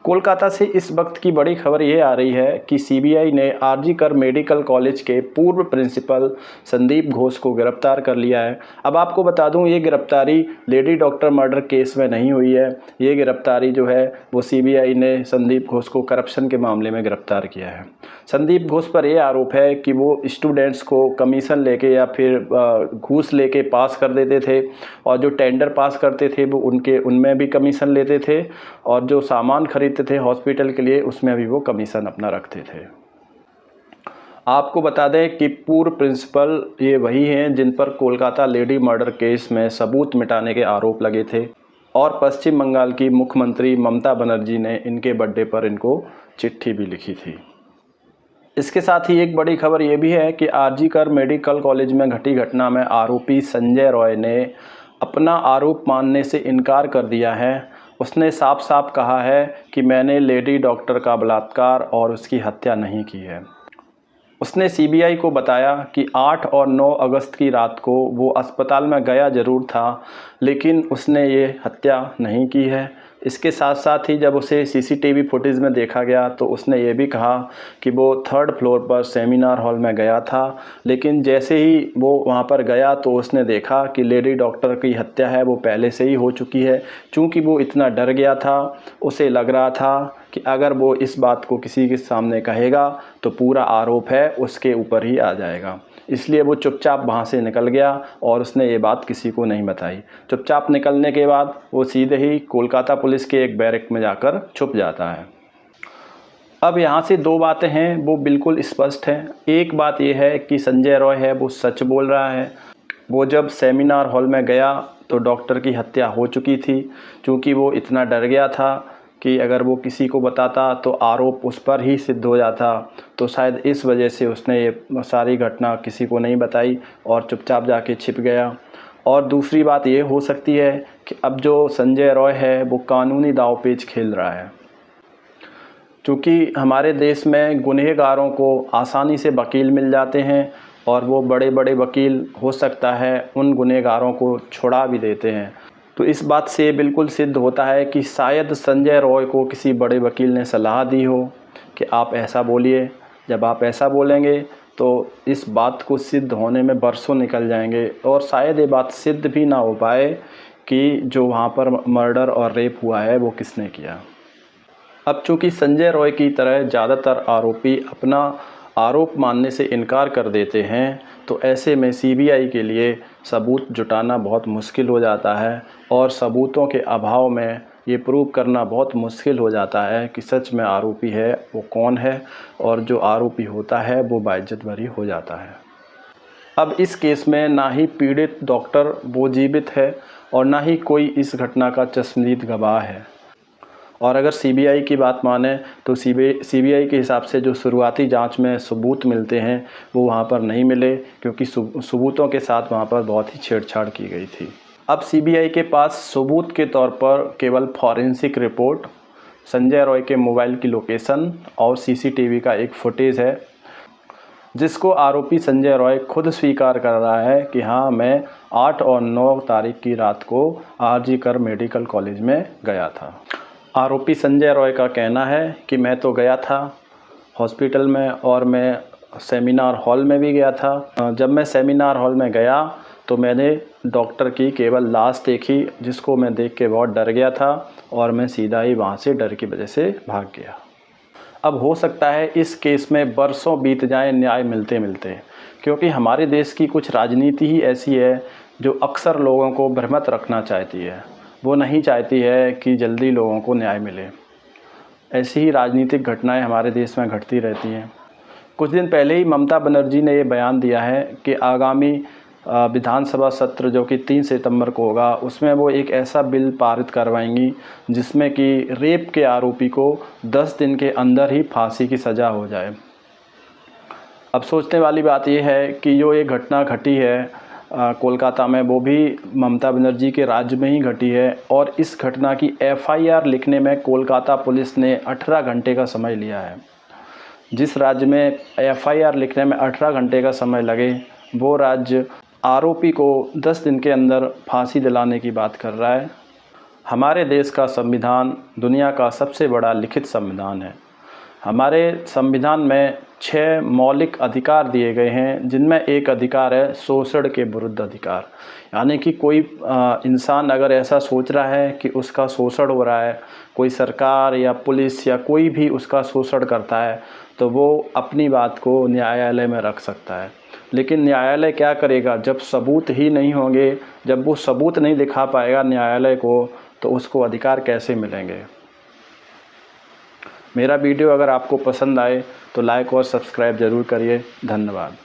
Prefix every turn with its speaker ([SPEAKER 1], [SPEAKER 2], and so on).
[SPEAKER 1] कोलकाता से इस वक्त की बड़ी खबर ये आ रही है कि सीबीआई ने आरजी कर मेडिकल कॉलेज के पूर्व प्रिंसिपल संदीप घोष को गिरफ्तार कर लिया है। अब आपको बता दूं, ये गिरफ्तारी लेडी डॉक्टर मर्डर केस में नहीं हुई है। ये गिरफ्तारी जो है वो सीबीआई ने संदीप घोष को करप्शन के मामले में गिरफ्तार किया है। संदीप घोष पर यह आरोप है कि वो स्टूडेंट्स को कमीशन लेके या फिर घूस लेके पास कर देते थे, और जो टेंडर पास करते थे वो उनमें भी कमीशन लेते थे, और जो सामान खरीदते थे हॉस्पिटल के लिए उसमें भी वो कमीशन अपना रखते थे। आपको बता दें कि पूर्व प्रिंसिपल ये वही हैं जिन पर कोलकाता लेडी मर्डर केस में सबूत मिटाने के आरोप लगे थे, और पश्चिम बंगाल की मुख्यमंत्री ममता बनर्जी ने इनके बर्थडे पर इनको चिट्ठी भी लिखी थी। इसके साथ ही एक बड़ी खबर ये भी है कि आरजी कर मेडिकल कॉलेज में घटी घटना में आरोपी संजय रॉय ने अपना आरोप मानने से इनकार कर दिया है। उसने साफ साफ कहा है कि मैंने लेडी डॉक्टर का बलात्कार और उसकी हत्या नहीं की है। उसने सीबीआई को बताया कि 8 और 9 अगस्त की रात को वो अस्पताल में गया ज़रूर था, लेकिन उसने ये हत्या नहीं की है। इसके साथ साथ ही जब उसे सीसीटीवी फुटेज में देखा गया तो उसने ये भी कहा कि वो 3rd फ्लोर पर सेमिनार हॉल में गया था, लेकिन जैसे ही वो वहाँ पर गया तो उसने देखा कि लेडी डॉक्टर की हत्या है वो पहले से ही हो चुकी है। चूँकि वो इतना डर गया था, उसे लग रहा था कि अगर वो इस बात को किसी के सामने कहेगा तो पूरा आरोप है उसके ऊपर ही आ जाएगा, इसलिए वो चुपचाप वहाँ से निकल गया और उसने ये बात किसी को नहीं बताई। चुपचाप निकलने के बाद वो सीधे ही कोलकाता पुलिस के एक बैरक में जाकर छुप जाता है। अब यहाँ से 2 बातें हैं वो बिल्कुल स्पष्ट हैं। एक बात ये है कि संजय रॉय है वो सच बोल रहा है। वो जब सेमिनार हॉल में गया तो डॉक्टर की हत्या हो चुकी थी। चूँकि वो इतना डर गया था कि अगर वो किसी को बताता तो आरोप उस पर ही सिद्ध हो जाता, तो शायद इस वजह से उसने ये सारी घटना किसी को नहीं बताई और चुपचाप जाके छिप गया। और दूसरी बात ये हो सकती है कि अब जो संजय रॉय है वो कानूनी दांव-पेच खेल रहा है, क्योंकि हमारे देश में गुनहगारों को आसानी से वकील मिल जाते हैं और वो बड़े बड़े वकील हो सकता है उन गुनहगारों को छुड़ा भी देते हैं। तो इस बात से बिल्कुल सिद्ध होता है कि शायद संजय रॉय को किसी बड़े वकील ने सलाह दी हो कि आप ऐसा बोलिए। जब आप ऐसा बोलेंगे तो इस बात को सिद्ध होने में बरसों निकल जाएंगे, और शायद ये बात सिद्ध भी ना हो पाए कि जो वहाँ पर मर्डर और रेप हुआ है वो किसने किया। अब चूँकि संजय रॉय की तरह ज़्यादातर आरोपी अपना आरोप मानने से इनकार कर देते हैं, तो ऐसे में सीबीआई के लिए सबूत जुटाना बहुत मुश्किल हो जाता है, और सबूतों के अभाव में ये प्रूव करना बहुत मुश्किल हो जाता है कि सच में आरोपी है वो कौन है, और जो आरोपी होता है वो बाइज्जत बरी हो जाता है। अब इस केस में ना ही पीड़ित डॉक्टर वो जीवित है और ना ही कोई इस घटना का चश्मदीद गवाह है। और अगर सीबीआई की बात माने तो सीबीआई के हिसाब से जो शुरुआती जांच में सबूत मिलते हैं वो वहाँ पर नहीं मिले, क्योंकि सबूतों के साथ वहाँ पर बहुत ही छेड़छाड़ की गई थी। अब सीबीआई के पास सबूत के तौर पर केवल फॉरेंसिक रिपोर्ट, संजय रॉय के मोबाइल की लोकेशन और सीसीटीवी का एक फुटेज है, जिसको आरोपी संजय रॉय खुद स्वीकार कर रहा है कि हाँ, मैं 8 और 9 तारीख की रात को आरजी कर मेडिकल कॉलेज में गया था। आरोपी संजय रॉय का कहना है कि मैं तो गया था हॉस्पिटल में, और मैं सेमिनार हॉल में भी गया था। जब मैं सेमिनार हॉल में गया तो मैंने डॉक्टर की केवल लाश देखी, जिसको मैं देख के बहुत डर गया था, और मैं सीधा ही वहाँ से डर की वजह से भाग गया। अब हो सकता है इस केस में बरसों बीत जाएं न्याय मिलते मिलते, क्योंकि हमारे देश की कुछ राजनीति ही ऐसी है जो अक्सर लोगों को भ्रमित रखना चाहती है। वो नहीं चाहती है कि जल्दी लोगों को न्याय मिले। ऐसी ही राजनीतिक घटनाएं हमारे देश में घटती रहती हैं। कुछ दिन पहले ही ममता बनर्जी ने ये बयान दिया है कि आगामी विधानसभा सत्र जो कि 3 सितंबर को होगा, उसमें वो एक ऐसा बिल पारित करवाएंगी जिसमें कि रेप के आरोपी को 10 दिन के अंदर ही फांसी की सज़ा हो जाए। अब सोचने वाली बात यह है कि जो ये घटना घटी है कोलकाता में, वो भी ममता बनर्जी के राज्य में ही घटी है, और इस घटना की एफआईआर लिखने में कोलकाता पुलिस ने 18 घंटे का समय लिया है। जिस राज्य में एफआईआर लिखने में 18 घंटे का समय लगे, वो राज्य आरोपी को 10 दिन के अंदर फांसी दिलाने की बात कर रहा है। हमारे देश का संविधान दुनिया का सबसे बड़ा लिखित संविधान है। हमारे संविधान में 6 मौलिक अधिकार दिए गए हैं, जिनमें एक अधिकार है शोषण के विरुद्ध अधिकार। यानी कि कोई इंसान अगर ऐसा सोच रहा है कि उसका शोषण हो रहा है, कोई सरकार या पुलिस या कोई भी उसका शोषण करता है, तो वो अपनी बात को न्यायालय में रख सकता है। लेकिन न्यायालय क्या करेगा? जब सबूत ही नहीं होंगे, जब वो सबूत नहीं दिखा पाएगा न्यायालय को, तो उसको अधिकार कैसे मिलेंगे? मेरा वीडियो अगर आपको पसंद आए तो लाइक और सब्सक्राइब ज़रूर करिए। धन्यवाद।